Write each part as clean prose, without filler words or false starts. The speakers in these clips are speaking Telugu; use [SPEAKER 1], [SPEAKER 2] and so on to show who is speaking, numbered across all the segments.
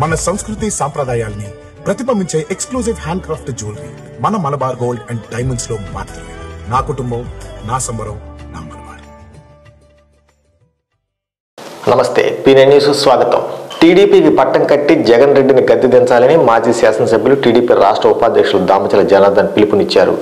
[SPEAKER 1] మన సంస్కృతి సాంప్రదాయాల్ని ప్రతిబింబించే ఎక్స్క్లూజివ్ హ్యాండ్ క్రాఫ్ట్ జ్యువెలరీ మన మలబార్ గోల్డ్ అండ్ డైమండ్స్ లో మాత్రమే. నా కుటుంబం, నా సంబరం, నా మలబార్.
[SPEAKER 2] నమస్తే, పీనే న్యూస్ స్వాగతం. టీడీపీకి పట్టం కట్టి జగన్ రెడ్డిని గద్దె దించాలని మాజీ శాసనసభ్యులు టీడీపీ రాష్ట్ర ఉపాధ్యక్షులు దామచల జనార్దన్ పిలుపునిచ్చారు.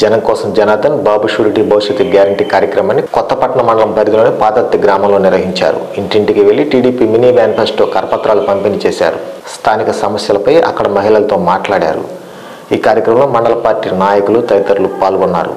[SPEAKER 2] జనం కోసం జనార్దన్ బాబు షూరిటీ భవిష్యత్తు గ్యారంటీ కార్యక్రమాన్ని కొత్తపట్నం మండలం పరిధిలోని పాదర్తి గ్రామంలో నిర్వహించారు. ఇంటింటికి వెళ్లి టీడీపీ మినీ మేనిఫెస్టో కరపత్రాలు పంపిణీ చేశారు. స్థానిక సమస్యలపై అక్కడ మహిళలతో మాట్లాడారు. ఈ కార్యక్రమంలో మండల పార్టీ నాయకులు తదితరులు పాల్గొన్నారు.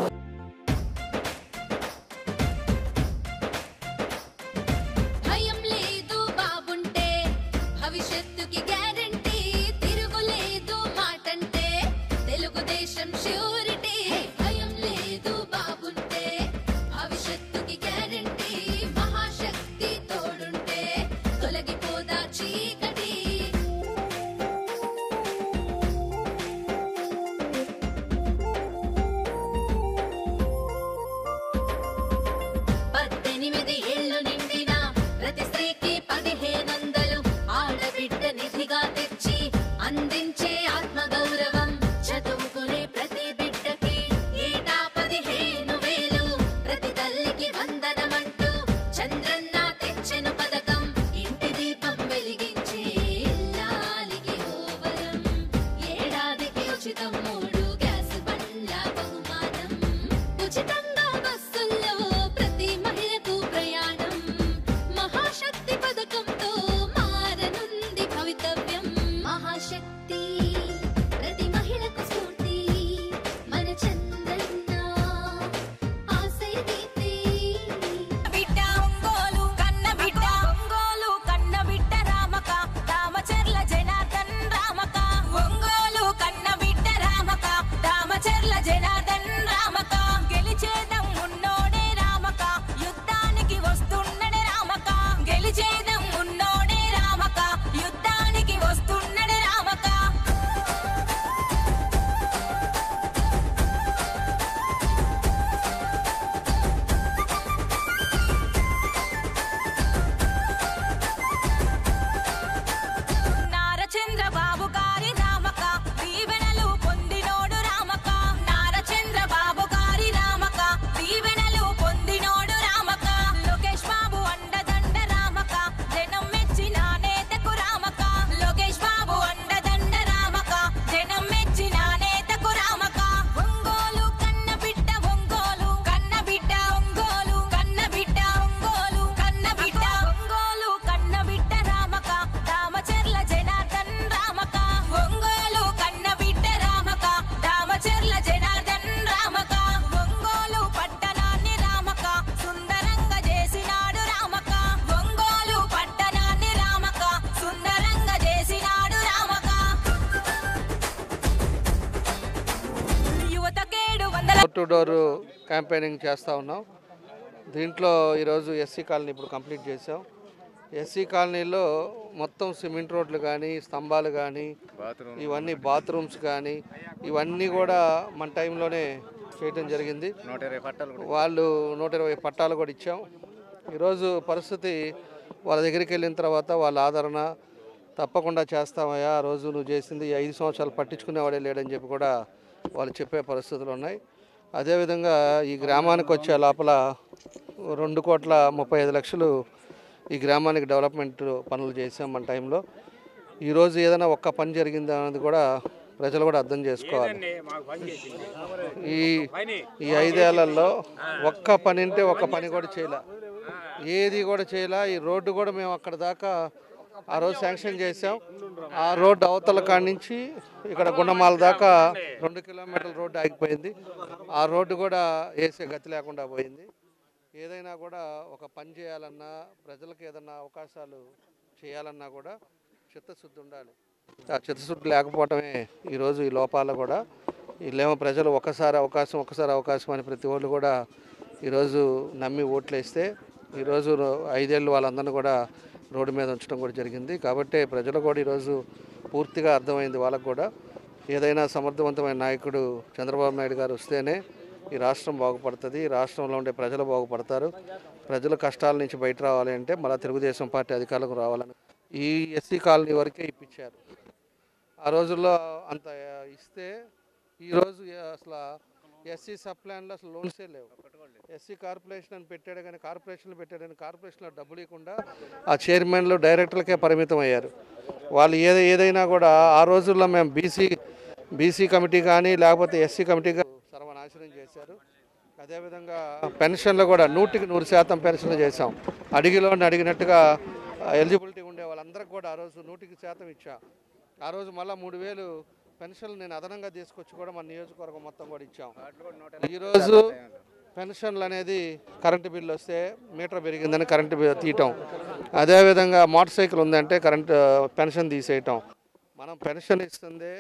[SPEAKER 3] డోర్ టు డోర్ క్యాంపెయినింగ్ చేస్తూ ఉన్నాం. దీంట్లో ఈరోజు ఎస్సీ కాలనీ ఇప్పుడు కంప్లీట్ చేసాం. ఎస్సీ కాలనీలో మొత్తం సిమెంట్ రోడ్లు కానీ, స్తంభాలు కానీ, ఇవన్నీ బాత్రూమ్స్ కానీ ఇవన్నీ కూడా మన టైంలోనే చేయడం జరిగింది. వాళ్ళు 120 పట్టాలు కూడా ఇచ్చాం. ఈరోజు పరిస్థితి వాళ్ళ దగ్గరికి వెళ్ళిన తర్వాత వాళ్ళ ఆదరణ తప్పకుండా చేస్తామయ్యా, ఆ రోజు నువ్వు చేసింది 5 సంవత్సరాలు పట్టించుకునేవాడే లేడని చెప్పి కూడా వాళ్ళు చెప్పే పరిస్థితులు ఉన్నాయి. అదేవిధంగా ఈ గ్రామానికి వచ్చే లోపల 2,35,00,000 ఈ గ్రామానికి డెవలప్మెంట్ పనులు చేసాం మన టైంలో. ఈరోజు ఏదైనా ఒక్క పని జరిగింది అన్నది కూడా ప్రజలు కూడా అర్థం చేసుకోవాలి. ఈ 5 ఏళ్లలో ఒక్క పని అంటే ఒక్క పని కూడా చేయలే, ఏది కూడా చేయలే. ఈ రోడ్డు కూడా మేము అక్కడ దాకా ఆ రోజు శాంక్షన్ చేసాం. ఆ రోడ్డు అవతల కాడి నుంచి ఇక్కడ గుండమాల దాకా 2 కిలోమీటర్ల రోడ్డు ఆగిపోయింది. ఆ రోడ్డు కూడా వేసే గతి లేకుండా పోయింది. ఏదైనా కూడా ఒక పని చేయాలన్నా, ప్రజలకు ఏదన్నా అవకాశాలు చేయాలన్నా కూడా చిత్తశుద్ధి ఉండాలి. ఆ చిత్తశుద్ధి లేకపోవటమే ఈరోజు ఈ లోపాలు కూడా. వీళ్ళేమో ప్రజలు ఒకసారి అవకాశం అని ప్రతి వాళ్ళు కూడా ఈరోజు నమ్మి ఓట్లు వేస్తే ఈరోజు 5 ఏళ్ళు వాళ్ళందరినీ కూడా రోడ్డు మీద ఉంచడం కూడా జరిగింది. కాబట్టి ప్రజలు కూడా ఈరోజు పూర్తిగా అర్థమైంది వాళ్ళకు కూడా. ఏదైనా సమర్థవంతమైన నాయకుడు చంద్రబాబు నాయుడు గారు వస్తేనే ఈ రాష్ట్రం బాగుపడుతుంది, రాష్ట్రంలో ఉండే ప్రజలు బాగుపడతారు. ప్రజల కష్టాల నుంచి బయట రావాలి అంటే మళ్ళీ తెలుగుదేశం పార్టీ అధికారులకు రావాలని ఈ ఎస్సీ కాలనీ వరకే ఇప్పించారు. ఆ రోజుల్లో అంత ఇస్తే ఈరోజు అసలు ఎస్సీ సబ్ ప్లాన్లో అసలు లోన్సే లేవు. ఎస్సీ కార్పొరేషన్ అని పెట్టాడు కానీ కార్పొరేషన్లో డబ్బులు ఇవ్వకుండా ఆ చైర్మన్లు డైరెక్టర్లకే పరిమితం అయ్యారు. వాళ్ళు ఏదైనా కూడా ఆ రోజుల్లో మేము బీసీ కమిటీ కానీ లేకపోతే ఎస్సీ కమిటీ సర్వనాశనం చేశారు. అదేవిధంగా పెన్షన్లు కూడా 100% పెన్షన్లు చేశాం. అడిగినట్టుగా ఎలిజిబిలిటీ ఉండే వాళ్ళందరికీ కూడా ఆ రోజు 100% ఇచ్చాం. ఆ రోజు మళ్ళీ 3000 పెన్షన్లు నేను అదనంగా తీసుకొచ్చి కూడా మన నియోజకవర్గం మొత్తం కూడా ఇచ్చాం. ఈరోజు పెన్షన్లు అనేది కరెంటు బిల్లు వస్తే మీటర్ పెరిగిందని కరెంటు తీయటం, అదేవిధంగా మోటార్ సైకిల్ ఉందంటే పెన్షన్ తీసేయటం. మనం పెన్షన్ ఇస్తుందే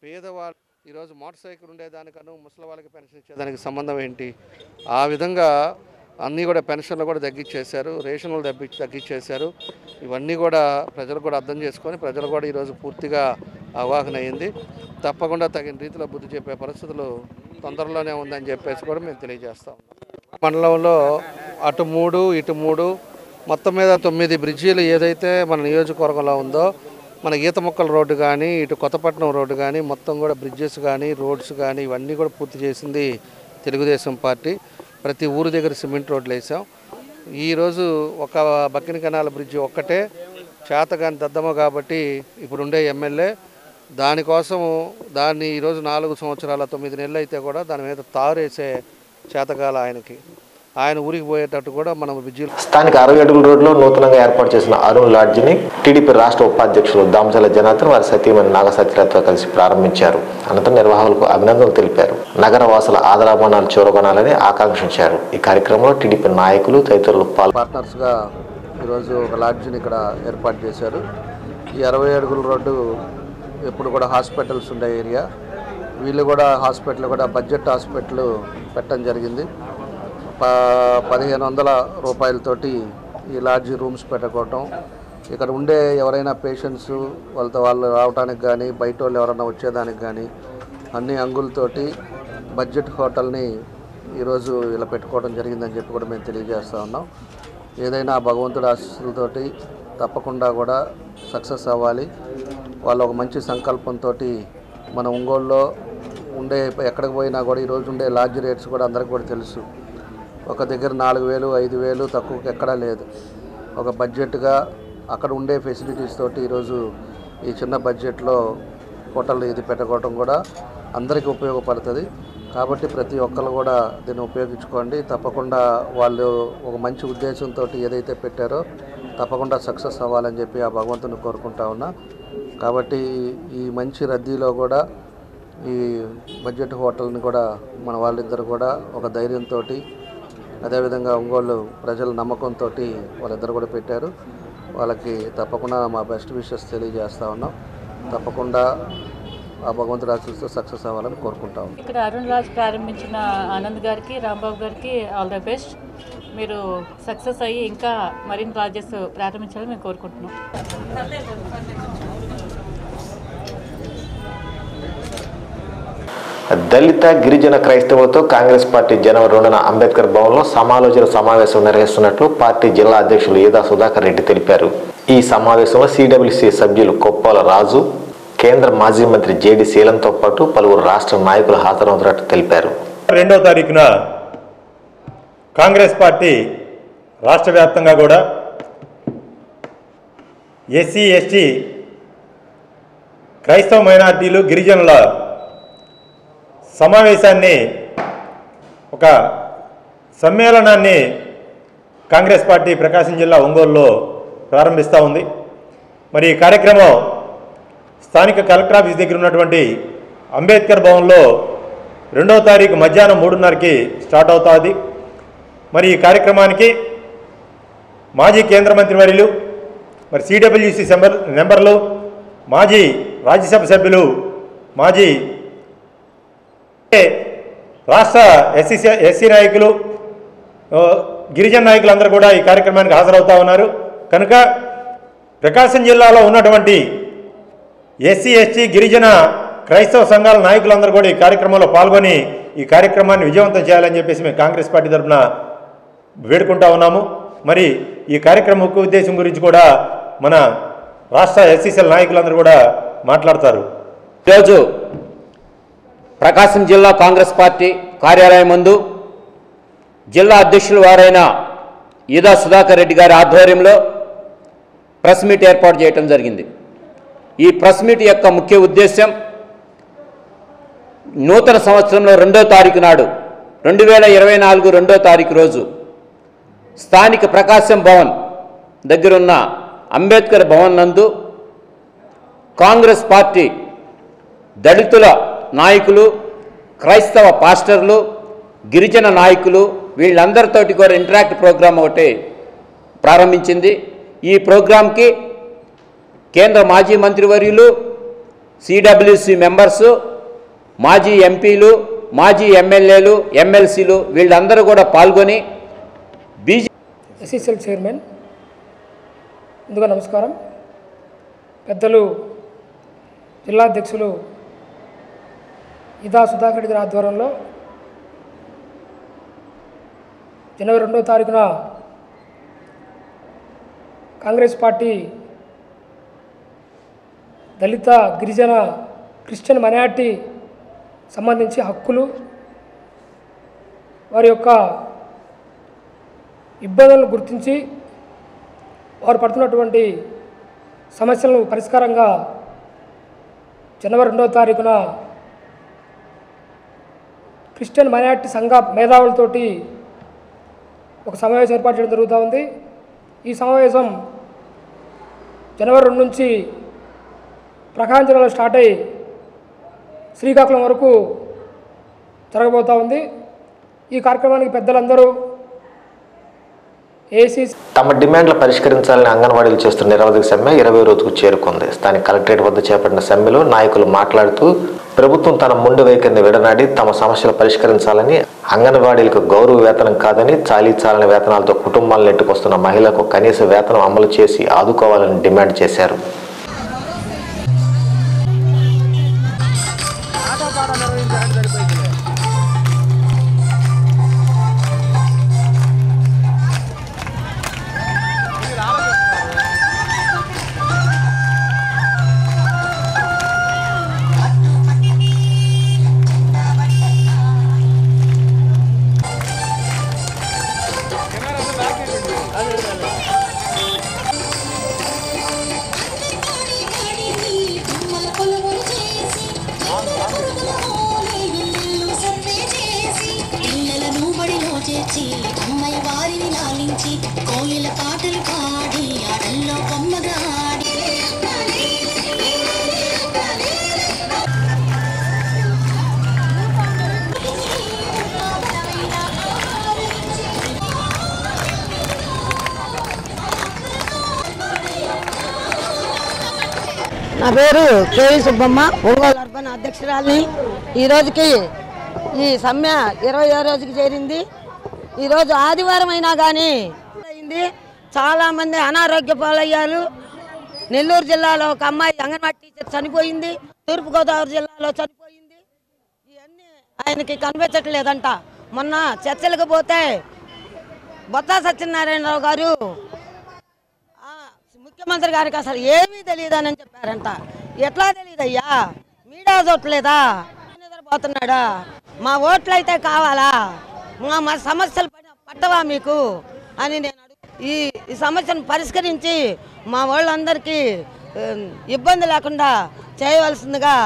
[SPEAKER 3] పేదవాళ్ళు. ఈరోజు మోటార్ సైకిల్ ఉండేదానికను ముసలి వాళ్ళకి పెన్షన్ ఇచ్చేదానికి సంబంధం ఏంటి? ఆ విధంగా అన్నీ కూడా పెన్షన్లు కూడా తగ్గించేశారు, రేషన్లు తగ్గించేశారు. ఇవన్నీ కూడా ప్రజలు కూడా అర్థం చేసుకొని ప్రజలు కూడా ఈరోజు పూర్తిగా అవగాహన అయింది. తప్పకుండా తగిన రీతిలో బుద్ధి చెప్పే పరిస్థితులు తొందరలోనే ఉందని చెప్పేసి కూడా మేము తెలియజేస్తాం. మండలంలో అటు 3 ఇటు 3 మొత్తం మీద 9 బ్రిడ్జీలు ఏదైతే మన నియోజకవర్గంలో ఉందో, మన ఈతముక్కల రోడ్డు కానీ ఇటు కొత్తపట్నం రోడ్డు కానీ మొత్తం కూడా బ్రిడ్జెస్ కానీ రోడ్స్ కానీ ఇవన్నీ కూడా పూర్తి చేసింది తెలుగుదేశం పార్టీ. ప్రతి ఊరి దగ్గర సిమెంట్ రోడ్లు వేసాం. ఈరోజు ఒక బక్కిన కెనాల్ బ్రిడ్జి ఒక్కటే చేతగాని దద్దమ్మ కాబట్టి ఇప్పుడు ఉండే ఎమ్మెల్యే దాన్ని ఈరోజు 4 సంవత్సరాల 9 నెలలు అయితే కూడా దాని మీద తారు వేసే చేతగాల ఆయన ఊరికి పోయేటట్టు కూడా మనం బ్రిడ్జిలు.
[SPEAKER 2] స్థానిక 60 అడుగుల రోడ్లో నూతనంగా ఏర్పాటు చేసిన అరుణ్ లాడ్జిని టీడీపీ రాష్ట్ర ఉపాధ్యక్షులు దామచల జనార్దన్ వారి సతీమణి నాగసత్యలతో కలిసి ప్రారంభించారు. అనంతరం నిర్వాహకులకు అభినందనలు తెలిపారు. నగర వాసుల ఆదరాభానాలు చూరగొనాలని ఆకాంక్షించారు. ఈ కార్యక్రమంలో టీడీపీ నాయకులు తదితరులు
[SPEAKER 3] పార్ట్నర్స్గా ఈరోజు ఒక లాడ్జిని ఇక్కడ ఏర్పాటు చేశారు. ఈ 60 అడుగుల రోడ్డు ఎప్పుడు కూడా హాస్పిటల్స్ ఉండే ఏరియా. వీళ్ళు కూడా హాస్పిటల్ కూడా బడ్జెట్ హాస్పిటల్ పెట్టడం జరిగింది. 1500 రూపాయలతోటి ఈ లాడ్జీ రూమ్స్ పెట్టుకోవటం, ఇక్కడ ఉండే ఎవరైనా పేషెంట్స్ వాళ్ళు రావడానికి కానీ బయట వాళ్ళు ఎవరైనా వచ్చేదానికి కానీ అన్ని అంగులతోటి బడ్జెట్ హోటల్ని ఈరోజు ఇలా పెట్టుకోవడం జరిగిందని చెప్పి కూడా మేము తెలియజేస్తూ ఉన్నాం. ఏదైనా భగవంతుడి ఆశీస్సులతోటి తప్పకుండా కూడా సక్సెస్ అవ్వాలి. వాళ్ళు ఒక మంచి సంకల్పంతో మన ఒంగోలులో ఉండే ఎక్కడికి పోయినా కూడా ఈరోజు ఉండే లాడ్జ్ రేట్స్ కూడా అందరికీ కూడా తెలుసు. ఒక దగ్గర 4000 5000 తక్కువకి ఎక్కడా లేదు. ఒక బడ్జెట్గా అక్కడ ఉండే ఫెసిలిటీస్ తోటి ఈరోజు ఈ చిన్న బడ్జెట్లో హోటల్ ఇది పెట్టుకోవడం కూడా అందరికీ ఉపయోగపడుతుంది. కాబట్టి ప్రతి ఒక్కరు కూడా దీన్ని ఉపయోగించుకోండి. తప్పకుండా వాళ్ళు ఒక మంచి ఉద్దేశంతో ఏదైతే పెట్టారో తప్పకుండా సక్సెస్ అవ్వాలని చెప్పి ఆ భగవంతుని కోరుకుంటా ఉన్నా. కాబట్టి ఈ మంచి రద్దీలో కూడా ఈ బడ్జెట్ హోటల్ని కూడా మన వాళ్ళిద్దరు కూడా ఒక ధైర్యంతో, అదేవిధంగా ఒంగోలు ప్రజల నమ్మకంతో వాళ్ళిద్దరు కూడా పెట్టారు. వాళ్ళకి తప్పకుండా మా బెస్ట్ విషెస్ తెలియజేస్తూ ఉన్నాం. తప్పకుండా ఆ భగవంతుడి ఆశీస్సుతో సక్సెస్ అవ్వాలని కోరుకుంటాం.
[SPEAKER 4] ఇక్కడ అరుణ్ రాజ్ ప్రారంభించిన ఆనంద్ గారికి, రాంబాబు గారికి ఆల్ ద బెస్ట్. మీరు సక్సెస్ అయ్యి ఇంకా మరిన్ని రాజెస్ ప్రారంభించాలని మేము కోరుకుంటున్నాం.
[SPEAKER 2] దళిత గిరిజన క్రైస్తవులతో కాంగ్రెస్ పార్టీ జనవరి 2న అంబేద్కర్ భవన్లో సమాలోచన సమావేశం నిర్వహిస్తున్నట్లు పార్టీ జిల్లా అధ్యక్షులు ఈదా సుధాకర్ రెడ్డి తెలిపారు. ఈ సమావేశంలో సిడబ్ల్యూసీ సభ్యులు కొప్పాల రాజు, కేంద్ర మాజీ మంత్రి జేడి శీలంతో పాటు పలువురు రాష్ట్ర నాయకులు హాజరవుతున్నట్టు తెలిపారు.
[SPEAKER 5] 2వ తారీఖున కాంగ్రెస్ పార్టీ రాష్ట్ర వ్యాప్తంగా కూడా ఎస్సీ ఎస్టీ క్రైస్తవ మైనార్టీలు గిరిజనుల సమావేశాన్ని, ఒక సమ్మేళనాన్ని కాంగ్రెస్ పార్టీ ప్రకాశం జిల్లా ఒంగోలులో ప్రారంభిస్తూ ఉంది. మరి ఈ కార్యక్రమం స్థానిక కలెక్టర్ ఆఫీస్ దగ్గర ఉన్నటువంటి అంబేద్కర్ భవన్లో 2వ తారీఖు మధ్యాహ్నం 3:30కి స్టార్ట్ అవుతుంది. మరి ఈ కార్యక్రమానికి మాజీ కేంద్ర మంత్రివర్యులు, మరి సిడబ్ల్యూసి మెంబర్లు, మాజీ రాజ్యసభ సభ్యులు, మాజీ రాష్ట్ర ఎస్సీ నాయకులు, గిరిజన నాయకులందరూ కూడా ఈ కార్యక్రమానికి హాజరవుతూ ఉన్నారు. కనుక ప్రకాశం జిల్లాలో ఉన్నటువంటి ఎస్సీ ఎస్టీ గిరిజన క్రైస్తవ సంఘాల నాయకులందరూ కూడా ఈ కార్యక్రమంలో పాల్గొని ఈ కార్యక్రమాన్ని విజయవంతం చేయాలని చెప్పేసి మేము కాంగ్రెస్ పార్టీ తరఫున వేడుకుంటా ఉన్నాము. మరి ఈ కార్యక్రమం ముఖ్య ఉద్దేశం గురించి కూడా మన రాష్ట్ర ఎస్సీసీఎల్ నాయకులందరూ కూడా మాట్లాడతారు.
[SPEAKER 6] ఈరోజు ప్రకాశం జిల్లా కాంగ్రెస్ పార్టీ కార్యాలయం ముందు జిల్లా అధ్యక్షులు వారైన ఈదా సుధాకర్ రెడ్డి గారి ఆధ్వర్యంలో ప్రెస్ మీట్ ఏర్పాటు చేయడం జరిగింది. ఈ ప్రెస్ మీట్ యొక్క ముఖ్య ఉద్దేశం నూతన సంవత్సరంలో 2వ తారీఖు నాడు 2024 2వ తారీఖు రోజు స్థానిక ప్రకాశం భవన్ దగ్గరున్న అంబేద్కర్ భవన్ నందు కాంగ్రెస్ పార్టీ దళితుల నాయకులు, క్రైస్తవ పాస్టర్లు, గిరిజన నాయకులు వీళ్ళందరితోటి కూడా ఇంటరాక్ట్ ప్రోగ్రామ్ ఒకటి ప్రారంభించింది. ఈ ప్రోగ్రాంకి కేంద్ర మాజీ మంత్రివర్యులు, సిడబ్ల్యూసి మెంబర్సు, మాజీ ఎంపీలు, మాజీ ఎమ్మెల్యేలు, ఎమ్మెల్సీలు వీళ్ళందరూ కూడా పాల్గొని
[SPEAKER 7] ఎస్సీసీఎల్ చైర్మన్ ముందుగా నమస్కారం. పెద్దలు జిల్లా అధ్యక్షులు ఈదా సుధాకర్ రెడ్డి గారి ఆధ్వర్యంలో జనవరి 2వ తారీఖున కాంగ్రెస్ పార్టీ దళిత, గిరిజన, క్రిస్టియన్ మైనారిటీ సంబంధించి హక్కులు, వారి యొక్క ఇబ్బందులను గుర్తించి వారు పడుతున్నటువంటి సమస్యలను పరిష్కారంగా జనవరి 2వ తారీఖున క్రిస్టియన్ మైనారిటీ సంఘ మేధావులతోటి ఒక సమావేశం ఏర్పాటు చేయడం జరుగుతూ ఉంది. ఈ సమావేశం జనవరి 2 నుంచి ప్రకాశం జిల్లాలో స్టార్ట్ అయ్యి శ్రీకాకుళం వరకు జరగబోతూ ఉంది. ఈ కార్యక్రమానికి పెద్దలందరూ
[SPEAKER 2] తమ డిమాండ్లు పరిష్కరించాలని అంగన్వాడీలు చేస్తున్న నిరవధిక సమ్మె 20వ రోజుకు చేరుకుంది. స్థానిక కలెక్టరేట్ వద్ద చేపట్టిన సమ్మెలో నాయకులు మాట్లాడుతూ ప్రభుత్వం తన మొండి వైఖరిని విడనాడి తమ సమస్యలు పరిష్కరించాలని, అంగన్వాడీలకు గౌరవ వేతనం కాదని చాలీచాలని వేతనాలతో కుటుంబాలను నెట్టుకొస్తున్న మహిళలకు కనీస వేతనం అమలు చేసి ఆదుకోవాలని డిమాండ్ చేశారు.
[SPEAKER 8] అమ్మాయి వారిని లాలించి కోయిల పాటలు పాడి ఆడల్లో కొమ్మగా ఆడి
[SPEAKER 9] నా పేరు కేవి సుబ్బమ్మ, ఒంగోలు అర్బన్ అధ్యక్షురాలిని. ఈరోజుకి ఈ సమ్మె 20వ రోజుకి చేరింది. ఈరోజు ఆదివారం అయినా కానీ అయింది. చాలామంది అనారోగ్య పాలయ్యారు. నెల్లూరు జిల్లాలో ఒక అమ్మాయి అంగన్వాడీ టీచర్ చనిపోయింది, తూర్పుగోదావరి జిల్లాలో చనిపోయింది. ఇవన్నీ ఆయనకి కనిపించట్లేదంట. మొన్న చర్చలకు పోతే బొత్స సత్యనారాయణరావు గారు ముఖ్యమంత్రి గారికి అసలు ఏమీ తెలియదని చెప్పారంట. ఎట్లా తెలియదయ్యా, మీడియా చూడలేదా, నిద్రపోతున్నాడా? మా ఓట్లు అయితే కావాలా, మా సమస్యలు పట్టవా మీకు అని నేను ఈ సమస్యను పరిష్కరించి మా వాళ్ళందరికీ ఇబ్బంది లేకుండా చేయవలసిందిగా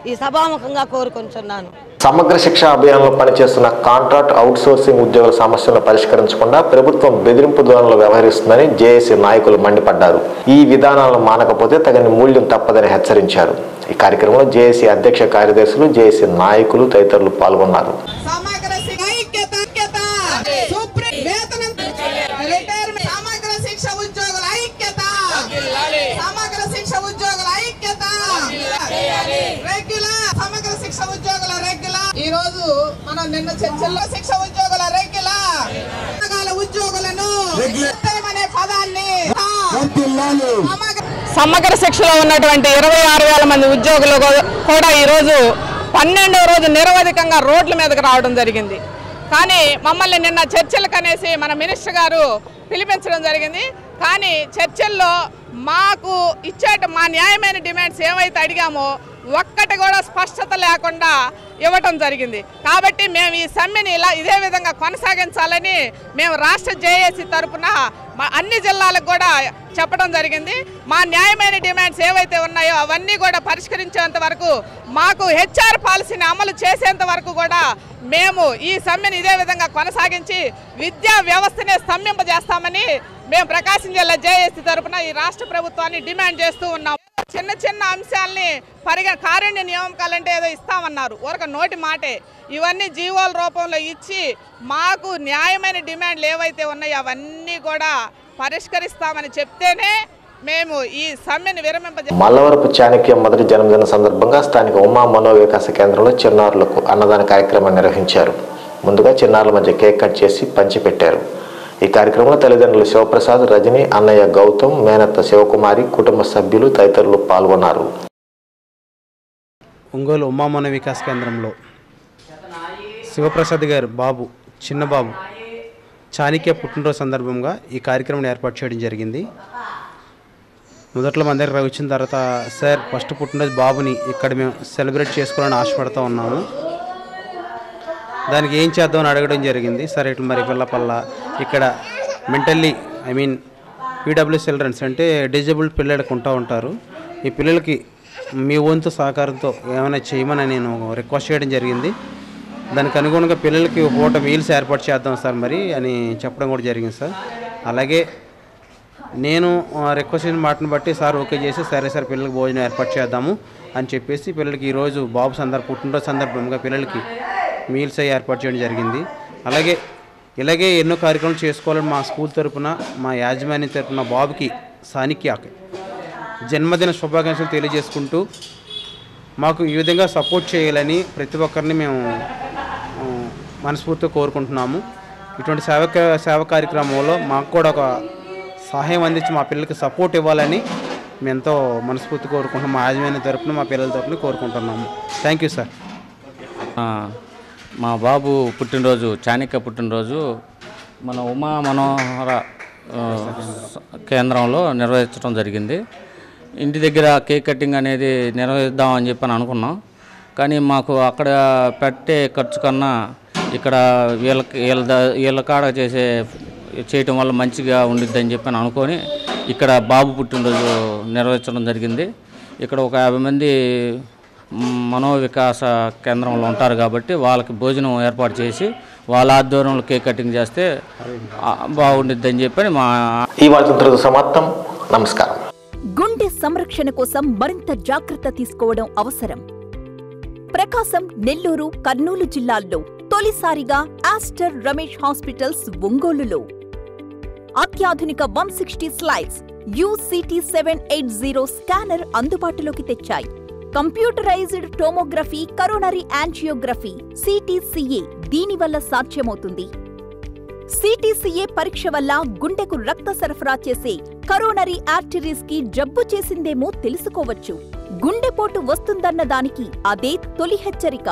[SPEAKER 9] ఈ సభాముఖంగా కోరుకుంటున్నాను.
[SPEAKER 2] సమగ్ర శిక్ష అభియాన్లో పనిచేస్తున్న కాంట్రాక్ట్ అవుట్సోర్సింగ్ ఉద్యోగుల సమస్యలను పరిష్కరించకుండా ప్రభుత్వం బెదిరింపు ధోరణిలో వ్యవహరిస్తుందని జేఏసీ నాయకులు మండిపడ్డారు. ఈ విధానాలను మానకపోతే తగిన మూల్యం తప్పదని హెచ్చరించారు. ఈ కార్యక్రమంలో జేఏసీ అధ్యక్ష కార్యదర్శులు, జేఏసీ నాయకులు తదితరులు పాల్గొన్నారు.
[SPEAKER 10] ఈ రోజు మనం నిన్న చర్చల్లో శిక్ష ఉద్యోగుల రెగ్యులర్ ఉద్యోగులను అనే పదాన్ని
[SPEAKER 11] సమగ్ర శిక్షలో ఉన్నటువంటి 26,000 మంది ఉద్యోగులు కూడా ఈరోజు 12వ రోజు నిరవధికంగా రోడ్ల మీదకి రావడం జరిగింది. కానీ మమ్మల్ని నిన్న చర్చలకు అనేసి మన మినిస్టర్ గారు పిలిపించడం జరిగింది. కానీ చర్చల్లో మాకు మా న్యాయమైన డిమాండ్స్ ఏవైతే అడిగామో ఒక్కటి కూడా స్పష్టత లేకుండా ఇవ్వటం జరిగింది. కాబట్టి మేము ఈ సమ్మెని ఇదే విధంగా కొనసాగించాలని మేము రాష్ట్ర జేఏసీ తరఫున అన్ని జిల్లాలకు కూడా చెప్పడం జరిగింది. మా న్యాయమైన డిమాండ్స్ ఏవైతే ఉన్నాయో అవన్నీ కూడా పరిష్కరించేంత వరకు, మాకు హెచ్ఆర్ పాలసీని అమలు చేసేంత వరకు కూడా మేము ఈ సమ్మెని ఇదే విధంగా కొనసాగించి విద్యా వ్యవస్థనే స్తంభింపజేస్తామని మేము ప్రకాశం జిల్లా జేఏసీ తరఫున ఈ రాష్ట్ర ప్రభుత్వాన్ని డిమాండ్ చేస్తూ ఉన్నాము. చిన్న చిన్న అంశాలని కారుణ్య నియామకాలంటే ఏదో ఇస్తామన్నారు, ఒక నోటి మాటే. ఇవన్నీ జీవోల రూపంలో ఇచ్చి మాకు న్యాయమైన డిమాండ్లు ఏవైతే ఉన్నాయో అవన్నీ కూడా పరిష్కరిస్తామని చెప్తేనే మేము ఈ సమ్మెను విరమింపజేస్తాం.
[SPEAKER 2] మల్లవరపు చాణక్య మొదటి జన్మదిన సందర్భంగా స్థానిక ఉమా మనోవికాస కేంద్రంలో చిన్నారులకు అన్నదాన కార్యక్రమాన్ని నిర్వహించారు. ముందుగా చిన్నారుల మధ్య కేక్ కట్ చేసి పంచిపెట్టారు. ఈ కార్యక్రమంలో తల్లిదండ్రులు శివప్రసాద్, రజని, అన్నయ్య గౌతమ్, మేనత్త శివకుమారి, కుటుంబ సభ్యులు తదితరులు పాల్గొన్నారు.
[SPEAKER 12] ఒంగోలు ఉమా మనోవికాస కేంద్రంలో శివప్రసాద్ గారు బాబు, చిన్న బాబు చాణక్య పుట్టినరోజు సందర్భంగా ఈ కార్యక్రమం ఏర్పాటు చేయడం జరిగింది. మొదట్లో మన దగ్గర వచ్చిన తర్వాత సార్ ఫస్ట్ పుట్టినరోజు బాబుని ఇక్కడ మేము సెలబ్రేట్ చేసుకోవాలని ఆశపడుతూ ఉన్నాము, దానికి ఏం చేద్దామని అడగడం జరిగింది. సరే ఇట్లా మరి పిల్లపల్ల ఇక్కడ మెంటల్లీ పీడబ్ల్యూ చిల్డ్రన్స్ అంటే డిజేబుల్డ్ పిల్లలకు ఉంటారు. ఈ పిల్లలకి మీ వంతు సహకారంతో ఏమైనా చేయమని నేను రిక్వెస్ట్ చేయడం జరిగింది. దానికి అనుగుణంగా పిల్లలకి పూట మీల్స్ ఏర్పాటు చేద్దాం సార్ మరి అని చెప్పడం కూడా జరిగింది సార్. అలాగే నేను రిక్వెస్ట్ చేసిన మాటను బట్టి సార్ ఓకే చేసి సరే సార్ పిల్లలకి భోజనం ఏర్పాటు చేద్దాము అని చెప్పేసి పిల్లలకి ఈరోజు బాబు పుట్టినరోజు సందర్భంగా పిల్లలకి మీల్స్ అవి ఏర్పాటు చేయడం జరిగింది. ఇలాగే ఎన్నో కార్యక్రమాలు చేసుకోవాలని మా స్కూల్ తరఫున, మా యాజమాన్యం తరఫున బాబుకి చాణక్యకి జన్మదిన శుభాకాంక్షలు తెలియజేసుకుంటూ మాకు ఈ విధంగా సపోర్ట్ చేయాలని ప్రతి ఒక్కరిని మేము మనస్ఫూర్తిగా కోరుకుంటున్నాము. ఇటువంటి సేవ కార్యక్రమంలో మాకు కూడా ఒక సహాయం అందించి మా పిల్లలకి సపోర్ట్ ఇవ్వాలని మేము ఎంతో మనస్ఫూర్తి కోరుకుంటున్నాం. మా యాజమాన్యం తరఫున, మా పిల్లల తరఫున కోరుకుంటున్నాము. Thank you sir.
[SPEAKER 13] మా బాబు పుట్టినరోజు, చాణక్య పుట్టినరోజు మన ఉమా మనోహర కేంద్రంలో నిర్వహించడం జరిగింది. ఇంటి దగ్గర కేక్ కటింగ్ అనేది నిర్వహిద్దామని చెప్పని అనుకున్నాం. కానీ మాకు అక్కడ పెట్టే ఖర్చు కన్నా ఇక్కడ వీళ్ళ కాడ చేయటం వల్ల మంచిగా ఉండిద్దని చెప్పని అనుకొని ఇక్కడ బాబు పుట్టినరోజు నిర్వహించడం జరిగింది. ఇక్కడ ఒక 50 మంది మనోవికాస కేంద్రంలో ఉంటారు కాబట్టి వాళ్ళకి భోజనం ఏర్పాటు చేసి వాళ్ళ ఆధ్వర్యంలో కేక్ కటింగ్ చేస్తే బాగుండిద్దని చెప్పని
[SPEAKER 2] ఈ వార్తలతో సమాప్తం. నమస్కారం.
[SPEAKER 14] గుండె సంరక్షణ కోసం మరింత జాగ్రత్త తీసుకోవడం అవసరం. ప్రకాశం, నెల్లూరు, కర్నూలు జిల్లాల్లో తొలిసారిగా ఆస్టర్ రమేష్ హాస్పిటల్స్ ఒంగోలులో అత్యాధునిక 160 స్లైడ్స్ UCT 780 స్కానర్ అందుబాటులోకి తెచ్చాయి. Computerized tomography, coronary angiography, CTCA దీనివల్ల సాధ్యమవుతుంది. CTCA పరీక్ష వల్ల గుండెకు రక్త సరఫరా చేసే కరోనరీ ఆర్టరీస్ కి జబ్బు చేసిందేమో తెలుసుకోవచ్చు. గుండెపోటు వస్తుందన్న దానికి అదే తొలి హెచ్చరిక.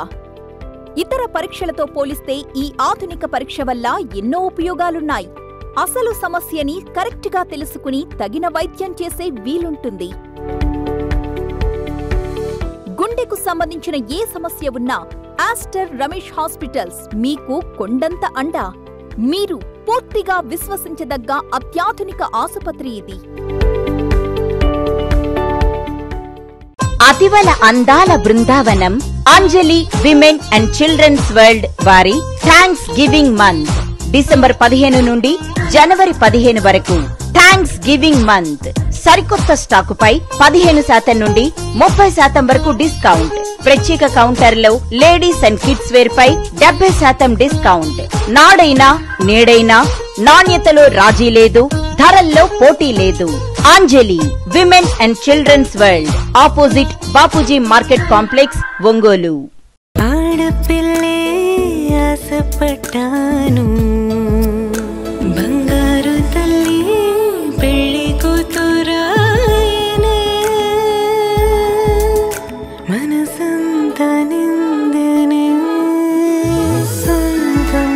[SPEAKER 14] ఇతర పరీక్షలతో పోలిస్తే ఈ ఆధునిక పరీక్ష వల్ల ఎన్నో ఉపయోగాలున్నాయి. అసలు సమస్యని కరెక్ట్గా తెలుసుకుని తగిన వైద్యం చేసే వీలుంటుంది. గుండెకు సంబంధించిన ఏ సమస్య ఉన్నా ఆస్టర్ రమేష్ హాస్పిటల్స్ మీకు కొండంత అండ. మీరు పూర్తిగా విశ్వసించదగ్గ అత్యాధునిక ఆసుపత్రి ఇది.
[SPEAKER 15] అతివల అందాల బృందావనం అంజలి విమెన్ అండ్ చిల్డ్రన్స్ వరల్డ్ వారి థ్యాంక్స్ గివింగ్ మంత్ డిసెంబర్ 15 నుండి జనవరి 15 వరకు థ్యాంక్స్ గివింగ్ మంత్. సరికొత్త స్టాకుపై 15% నుండి 30% వరకు డిస్కౌంట్. ప్రత్యేక కౌంటర్లో లేడీస్ అండ్ కిడ్స్ వేర్ పై 70% డిస్కౌంట్. నాడైనా నేడైనా నాణ్యతలో రాజీ లేదు, ధరల్లో పోటీ లేదు. Anjali women and children's world, opposite Bapuji market complex, Ongole.
[SPEAKER 16] ఆడపిల్లే ఆశపడ్డాను, బంగారు తల్లి పెళ్లి కూతురాయనే, మనసంతా నిందనే సొంతం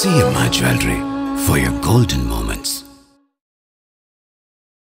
[SPEAKER 17] CMI Jewelry for your golden moments.